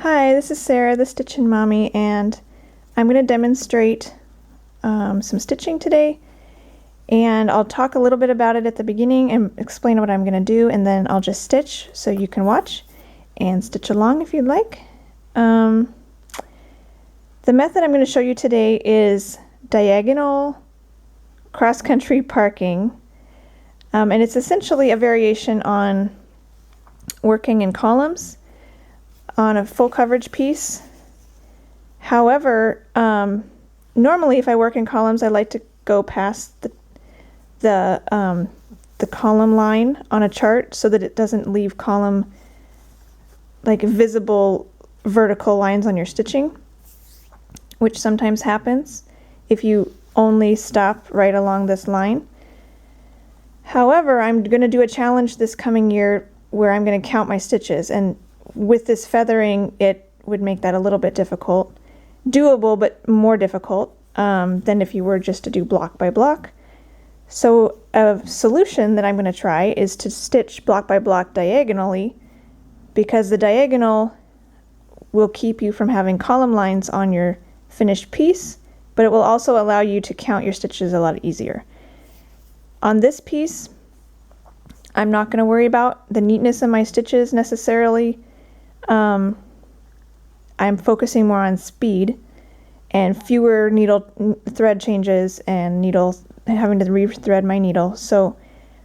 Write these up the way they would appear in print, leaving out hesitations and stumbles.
Hi, this is Sarah, the Stitchin Mommy, and I'm going to demonstrate some stitching today, and I'll talk a little bit about it at the beginning and explain what I'm going to do, and then I'll just stitch so you can watch and stitch along if you'd like. The method I'm going to show you today is diagonal cross-country parking, and it's essentially a variation on working in columns on a full coverage piece. However, normally if I work in columns, I like to go past the column line on a chart so that it doesn't leave column like visible vertical lines on your stitching, which sometimes happens if you only stop right along this line. However, I'm going to do a challenge this coming year where I'm going to count my stitches, and with this feathering it would make that a little bit difficult. Doable, but more difficult than if you were just to do block by block. So a solution that I'm going to try is to stitch block by block diagonally, because the diagonal will keep you from having column lines on your finished piece, but it will also allow you to count your stitches a lot easier. On this piece, I'm not going to worry about the neatness of my stitches necessarily. I'm focusing more on speed and fewer needle thread changes and having to rethread my needle. So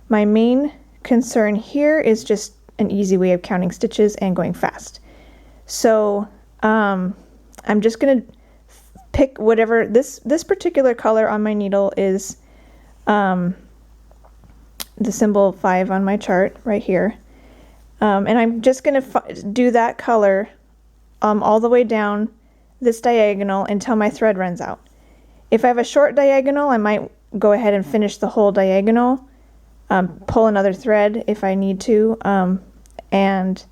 my main concern here is just an easy way of counting stitches and going fast. So I'm just going to pick whatever this particular color on my needle is, the symbol 5 on my chart right here. And I'm just going to do that color all the way down this diagonal until my thread runs out. If I have a short diagonal, I might go ahead and finish the whole diagonal, pull another thread if I need to, and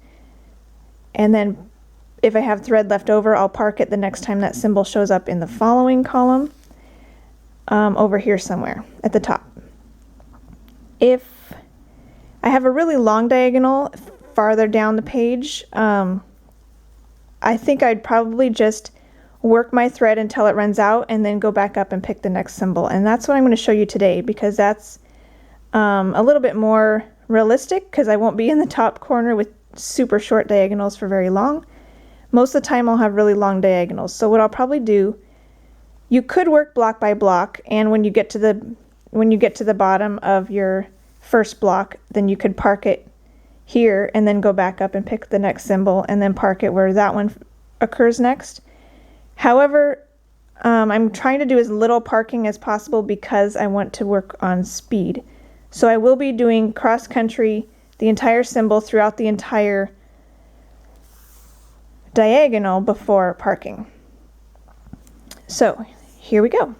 then if I have thread left over, I'll park it the next time that symbol shows up in the following column, over here somewhere at the top. If I have a really long diagonal farther down the page, I think I'd probably just work my thread until it runs out and then go back up and pick the next symbol. And that's what I'm going to show you today, because that's a little bit more realistic, because I won't be in the top corner with super short diagonals for very long. Most of the time I'll have really long diagonals. So what I'll probably do, you could work block by block, and when you get to the bottom of your first block, then you could park it here and then go back up and pick the next symbol and then park it where that one occurs next. However, I'm trying to do as little parking as possible because I want to work on speed. So I will be doing cross country, the entire symbol throughout the entire diagonal before parking. So here we go.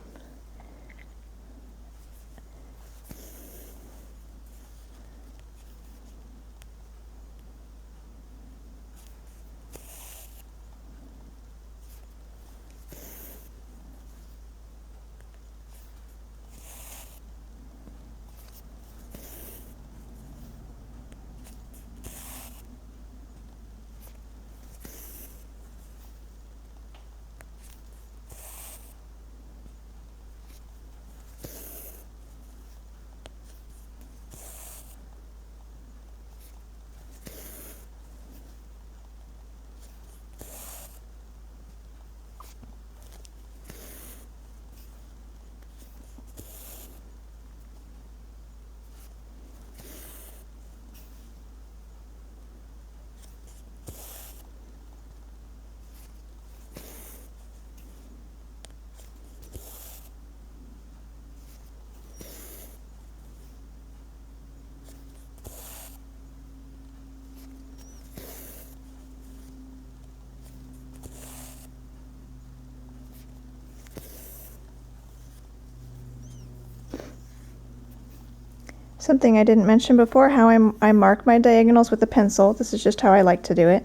Something I didn't mention before, how I mark my diagonals with a pencil. This is just how I like to do it.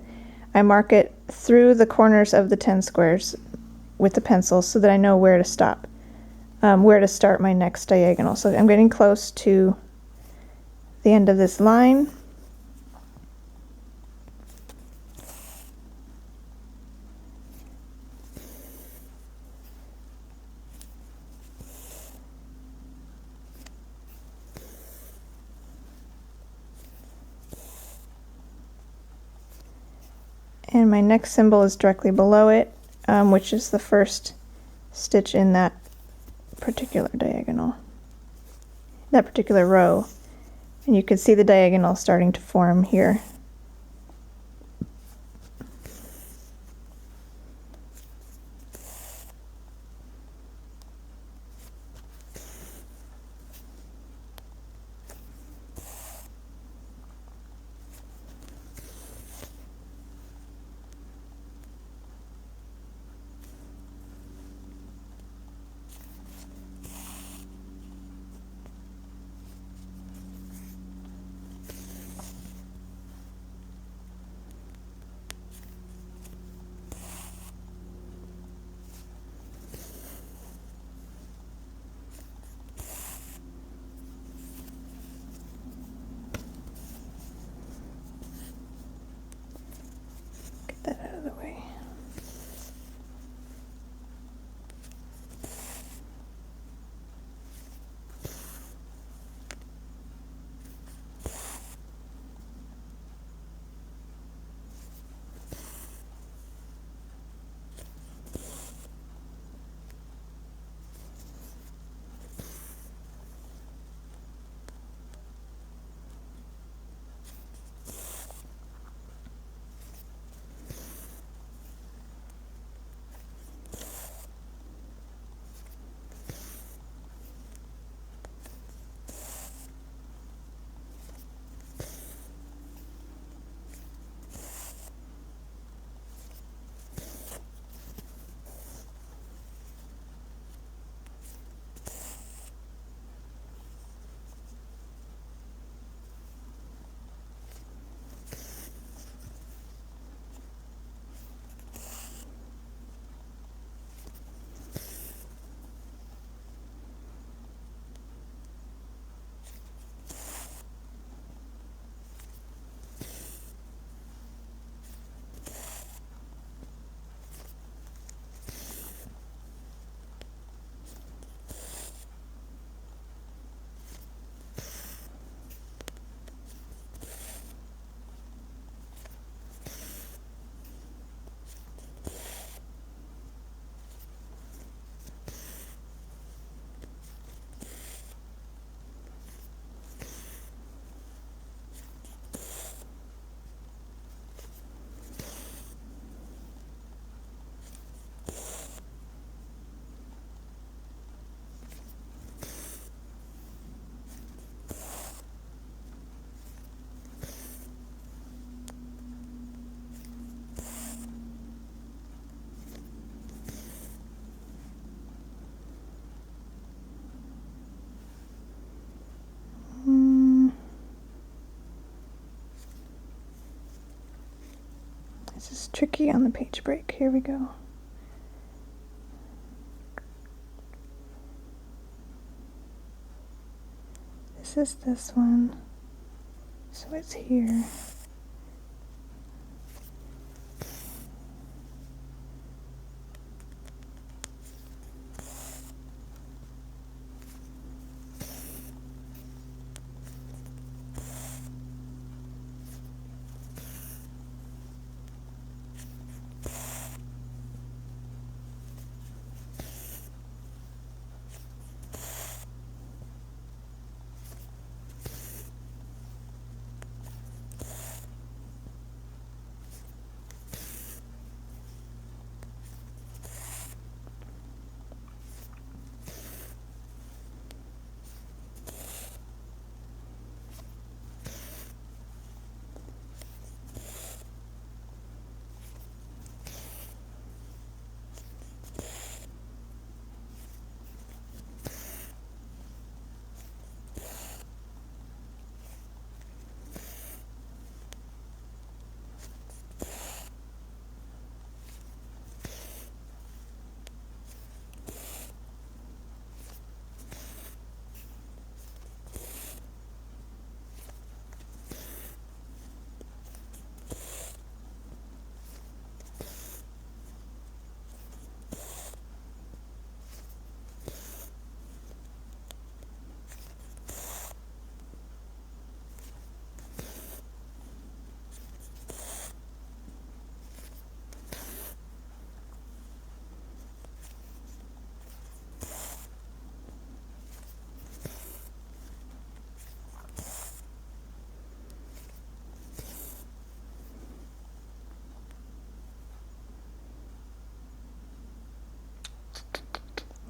I mark it through the corners of the 10 squares with the pencil so that I know where to stop, where to start my next diagonal. So I'm getting close to the end of this line. And my next symbol is directly below it, which is the first stitch in that particular diagonal, that particular row. And you can see the diagonal starting to form here. That out of the way. This is tricky on the page break. Here we go. This is this one. So it's here.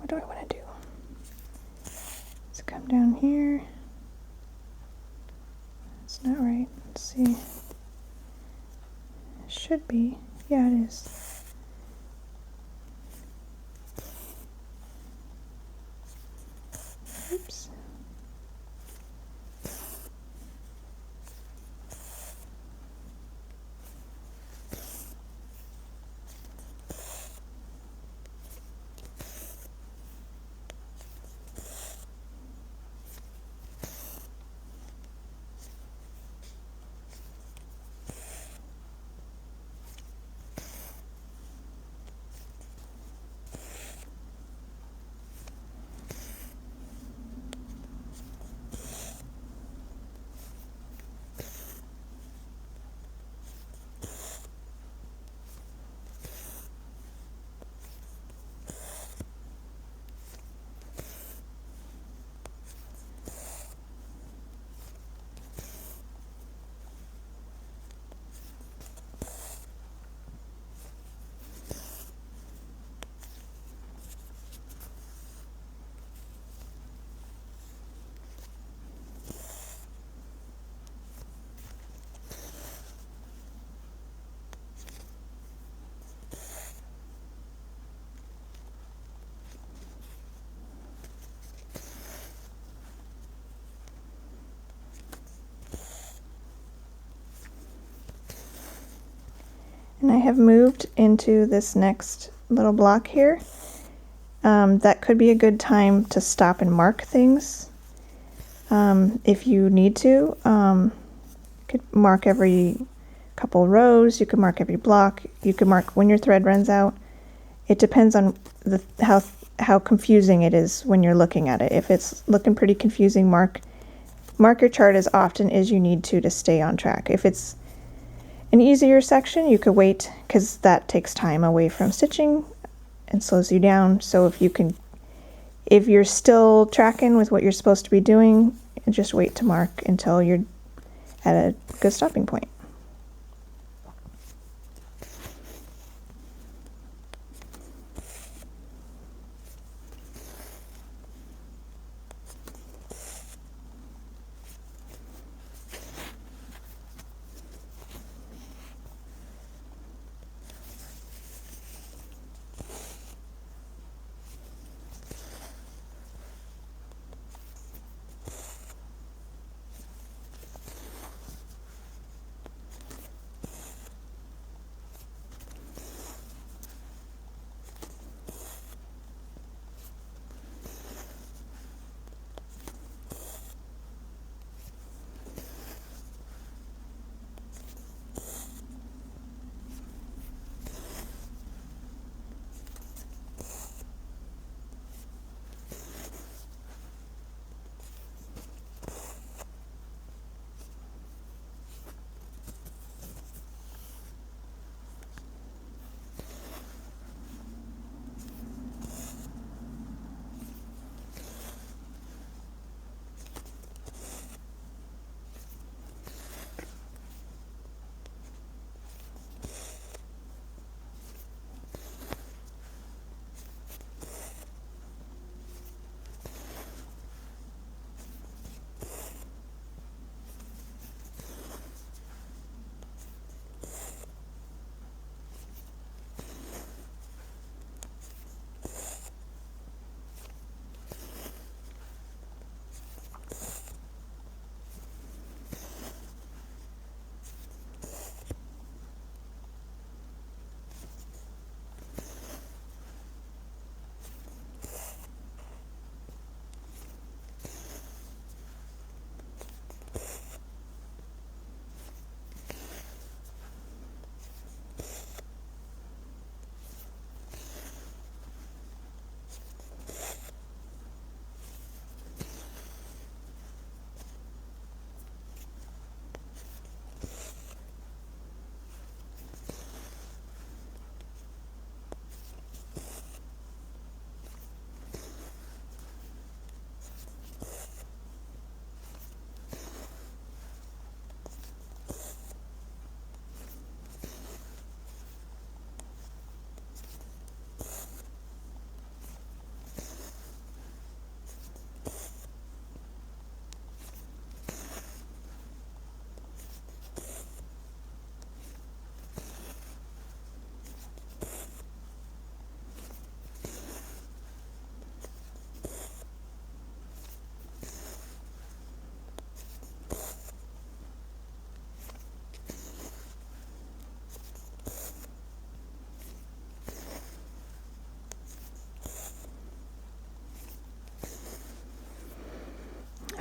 what do I want to do? Let's come down here. It's not right. Let's see. It should be. Yeah, it is. Oops. And I have moved into this next little block here. That could be a good time to stop and mark things. If you need to, you could mark every couple rows, you could mark every block, you could mark when your thread runs out. It depends on how confusing it is when you're looking at it. If it's looking pretty confusing, mark your chart as often as you need to stay on track. If it's an easier section, you could wait, because that takes time away from stitching and slows you down. So if you're still tracking with what you're supposed to be doing, just wait to mark until you're at a good stopping point.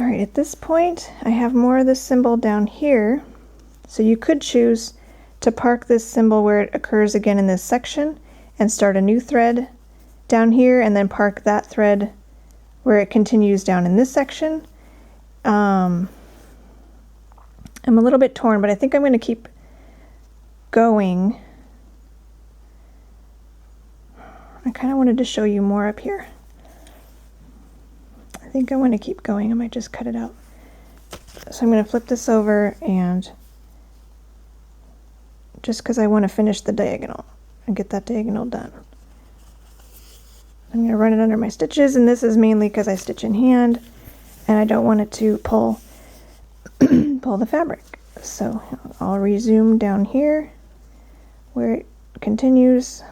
Alright, at this point I have more of this symbol down here, so you could choose to park this symbol where it occurs again in this section and start a new thread down here, and then park that thread where it continues down in this section. I'm a little bit torn, but I think I'm going to keep going. I kind of wanted to show you more up here. I think I want to keep going. I might just cut it out. So I'm going to flip this over, and just because I want to finish the diagonal and get that diagonal done. I'm going to run it under my stitches, and this is mainly because I stitch in hand and I don't want it to pull pull the fabric. So I'll resume down here where it continues.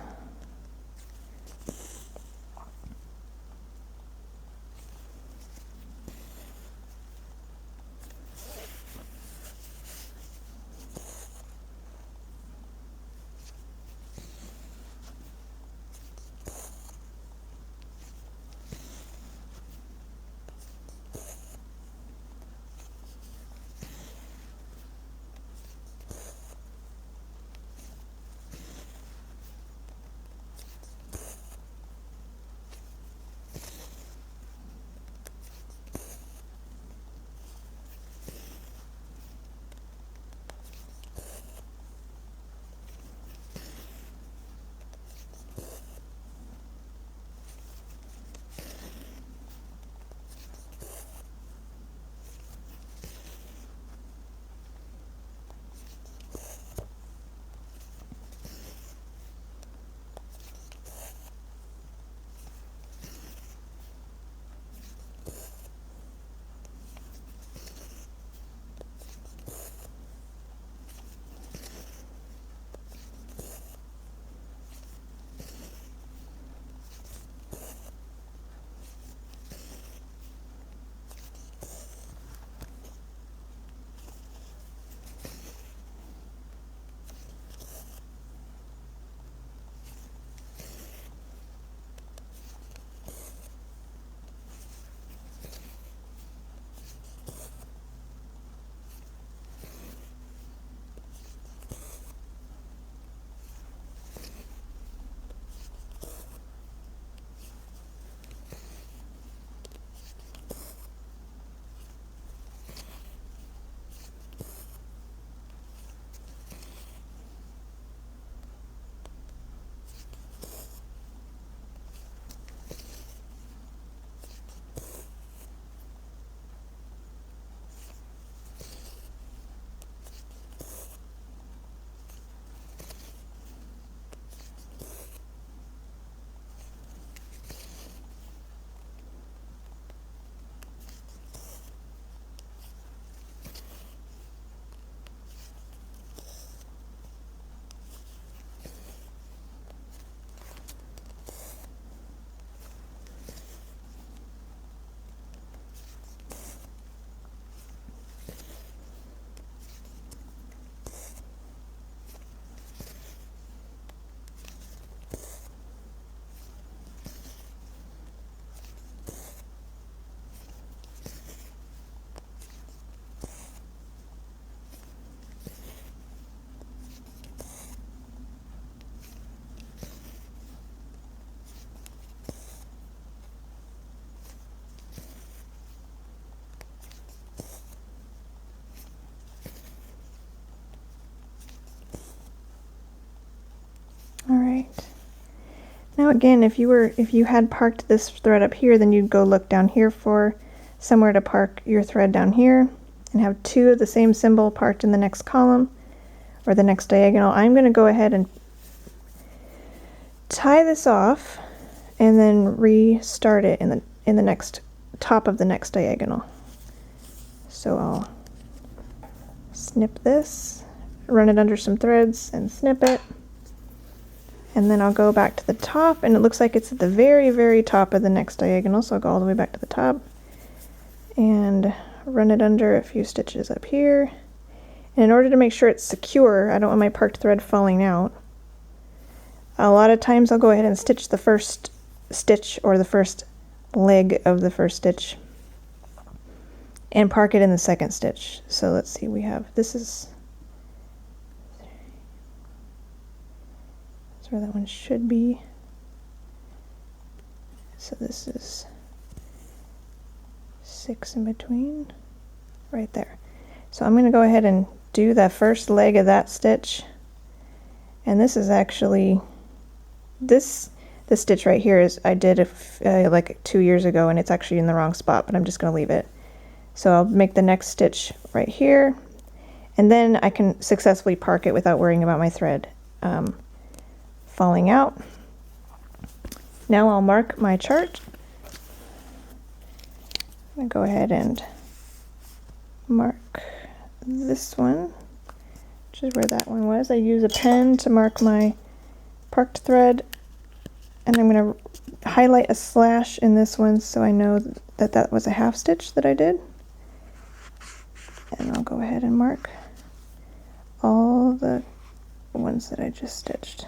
All right. Now again, if you had parked this thread up here, then you'd go look down here for somewhere to park your thread down here and have two of the same symbol parked in the next column or the next diagonal. I'm going to go ahead and tie this off and then restart it in the next top of the next diagonal. So I'll snip this, run it under some threads and snip it. And then I'll go back to the top, and it looks like it's at the very, very top of the next diagonal, so I'll go all the way back to the top and run it under a few stitches up here. And in order to make sure it's secure, I don't want my parked thread falling out. A lot of times I'll go ahead and stitch the first stitch or the first leg of the first stitch and park it in the second stitch. So let's see, we have, this is, that's where that one should be. So this is 6 in between, right there. So I'm going to go ahead and do the first leg of that stitch. And this is actually, this stitch right here is, I did like 2 years ago, and it's actually in the wrong spot, but I'm just going to leave it. So I'll make the next stitch right here, and then I can successfully park it without worrying about my thread falling out. Now I'll mark my chart. I'm going to go ahead and mark this one, which is where that one was. I use a pen to mark my parked thread, and I'm going to highlight a slash in this one so I know that that was a half stitch that I did. And I'll go ahead and mark all the ones that I just stitched.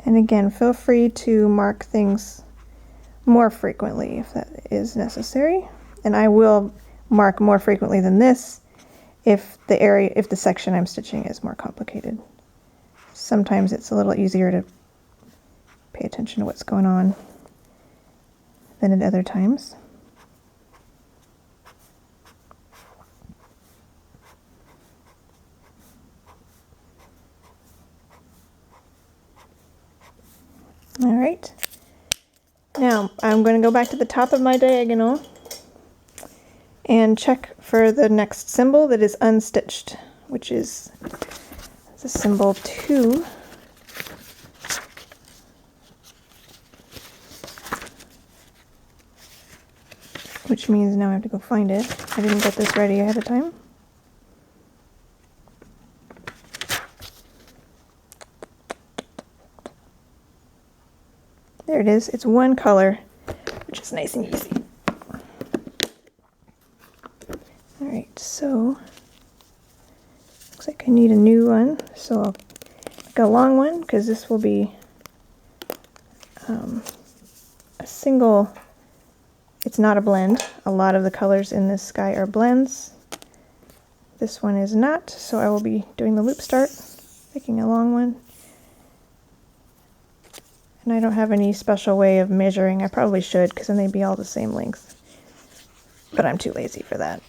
And again, feel free to mark things more frequently if that is necessary. And I will mark more frequently than this if the section I'm stitching is more complicated. Sometimes it's a little easier to pay attention to what's going on than at other times. All right, now I'm going to go back to the top of my diagonal and check for the next symbol that is unstitched, which is the symbol 2. Which means now I have to go find it. I didn't get this ready ahead of time. There it is. It's one color, which is nice and easy. Alright, so looks like I need a new one. So I'll make a long one because this will be a single, it's not a blend. A lot of the colors in this sky are blends. This one is not, so I will be doing the loop start, making a long one. And I don't have any special way of measuring. I probably should, because then they'd be all the same length. But I'm too lazy for that.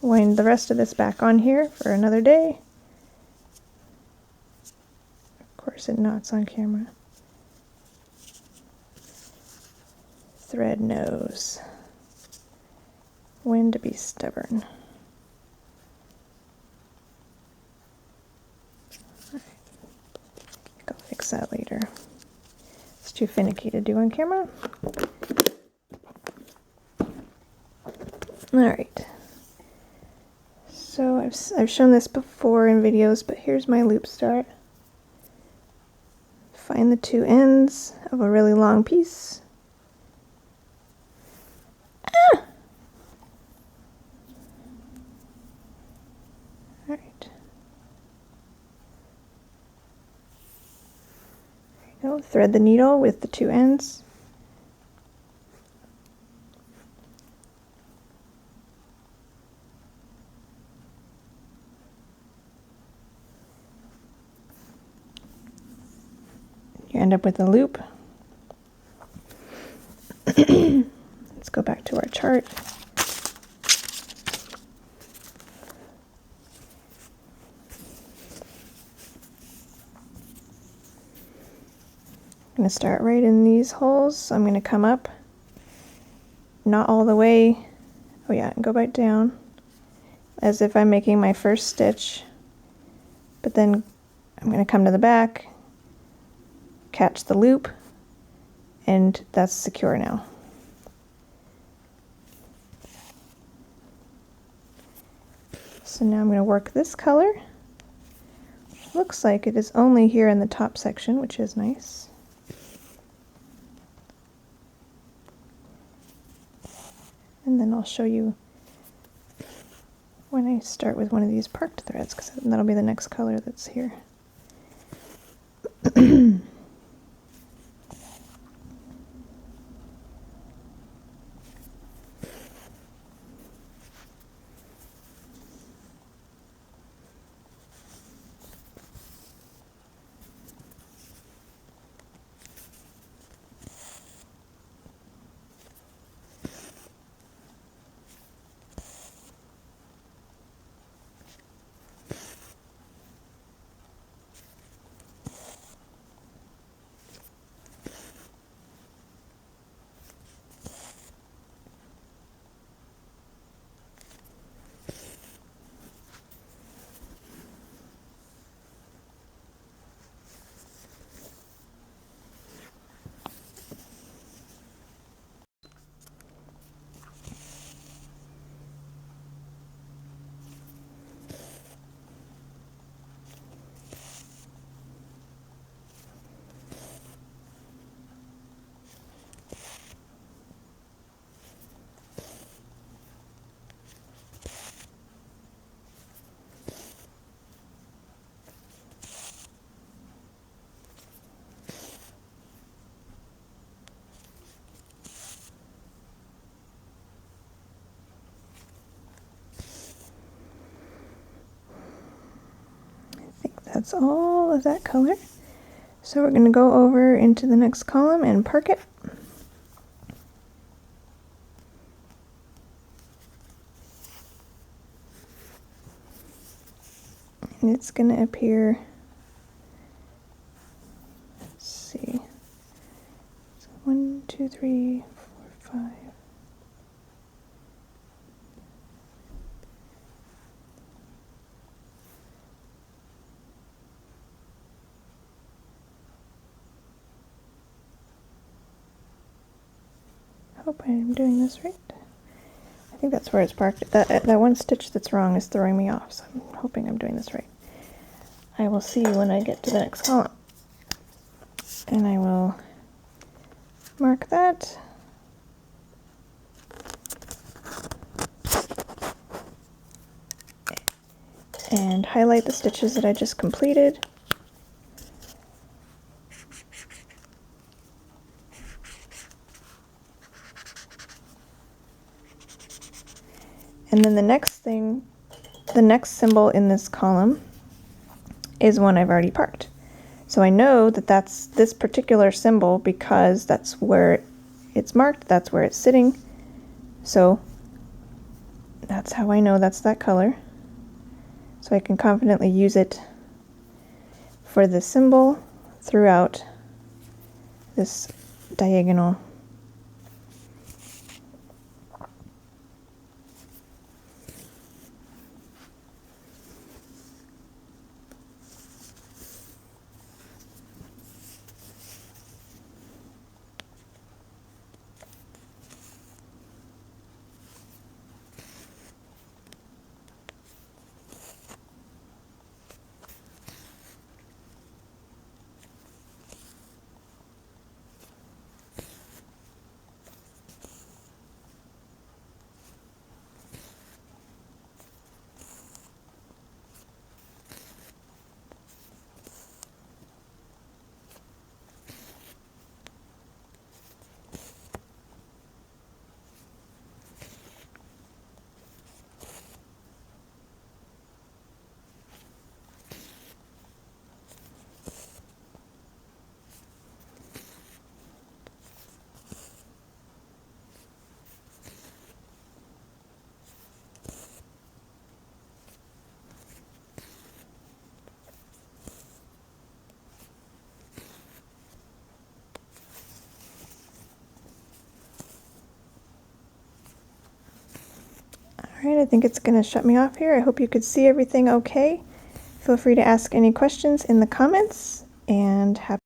Wind the rest of this back on here for another day. Of course it knots on camera. Thread knows when to be stubborn. I'll fix that later. It's too finicky to do on camera. Alright. So I've shown this before in videos, but here's my loop start. Find the two ends of a really long piece. Alright. There you go. Thread the needle with the two ends. You end up with a loop. Let's go back to our chart. I'm going to start right in these holes. So I'm going to come up, not all the way, oh yeah, and go back down as if I'm making my first stitch, but then I'm going to come to the back, catch the loop, and that's secure now. So now I'm going to work this color. Looks like it is only here in the top section, which is nice. And then I'll show you when I start with one of these parked threads, because that'll be the next color that's here. That's all of that color. So we're going to go over into the next column and park it. And it's going to appear, let's see, so 1, 2, 3, 4, 5. Hope I'm doing this right. I think that's where it's parked. That one stitch that's wrong is throwing me off, so I'm hoping I'm doing this right. I will see when I get to the next column. And I will mark that. And highlight the stitches that I just completed. And then the next symbol in this column is one I've already parked. So I know that that's this particular symbol because that's where it's marked, that's where it's sitting. So that's how I know that's that color. So I can confidently use it for the symbol throughout this diagonal. Alright, I think it's going to shut me off here. I hope you could see everything okay. Feel free to ask any questions in the comments, and happy